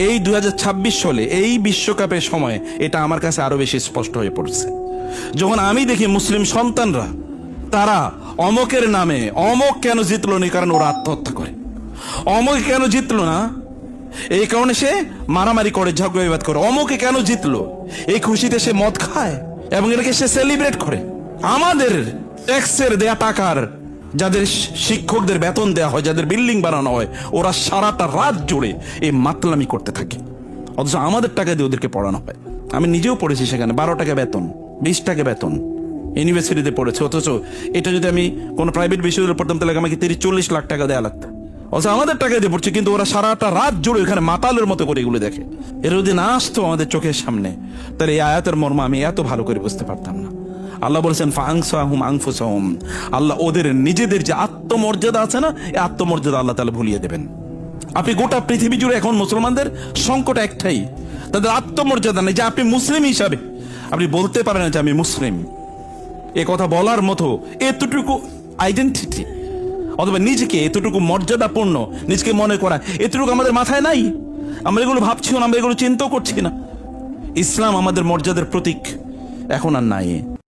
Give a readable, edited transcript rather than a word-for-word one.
এই 2026 সালে এই বিশ্বকাপের সময় এটা আমার কাছে আরো বেশি স্পষ্ট হয়ে পড়ছে। যখন আমি দেখি মুসলিম সন্তানরা তারা অমকের নামে, অমক কেন জিতলো না কারণ ওরা আত্মহত্যা করে, অমক কেন জিতলো না এই কারণে সে মারামারি করে, ঝগড়া বিবাদ করে, অমকে কেন জিতলো এই খুশিতে সে মদ খায় এবং এটাকে সে সেলিব্রেট করে। আমাদের ট্যাক্সের দেয়া টাকার, যাদের শিক্ষকদের বেতন দেওয়া হয়, যাদের বিল্ডিং বানানো হয়, ওরা সারাটা রাত জুড়ে এই মাতলামি করতে থাকে, অথচ আমাদের টাকা দিয়ে ওদেরকে পড়ানো হয়। আমি নিজেও পড়েছি সেখানে, 12 টাকা বেতন, 20 টাকা বেতন, ইউনিভার্সিটিতে পড়েছে। অথচ এটা যদি আমি কোনো প্রাইভেট বিশ্ববিদ্যালয়ে পড়তাম তাহলে আমাকে 30-40 লাখ টাকা দেওয়া লাগতো। অথচ আমাদের টাকা দিয়ে পড়ছে, কিন্তু ওরা সারাটা রাত জুড়ে এখানে মাতালের মতো করে এগুলো দেখে। এর যদি না আসতো আমাদের চোখের সামনে, তাহলে এই আয়াতের মর্ম আমি এত ভালো করে বুঝতে পারতাম না। আল্লাহ বলেছেন ফাআনসাহুম আনফুসাহুম, আল্লাহ ওদের নিজেদের যে আত্মমর্যাদা আছে না, এই আত্মমর্যাদা আল্লাহ তাআলা ভুলিয়ে দেবেন। আপনি গোটা পৃথিবী জুড়ে এখন মুসলমানদের সংকট একটাই, তাদের আত্মমর্যাদা নেই। যে আপনি মুসলিম হিসাবে আপনি বলতে পারেন যে আমি মুসলিম, এ কথা বলার মতো এতটুকু আইডেন্টিটি অথবা নিজেকে এতটুকু মর্যাদাপূর্ণ নিজেকে মনে করা, এতটুকু আমাদের মাথায় নাই। আমরা এগুলো ভাবছিও না, আমরা এগুলো চিন্তাও করছি না। ইসলাম আমাদের মর্যাদার প্রতীক এখন আর নাই।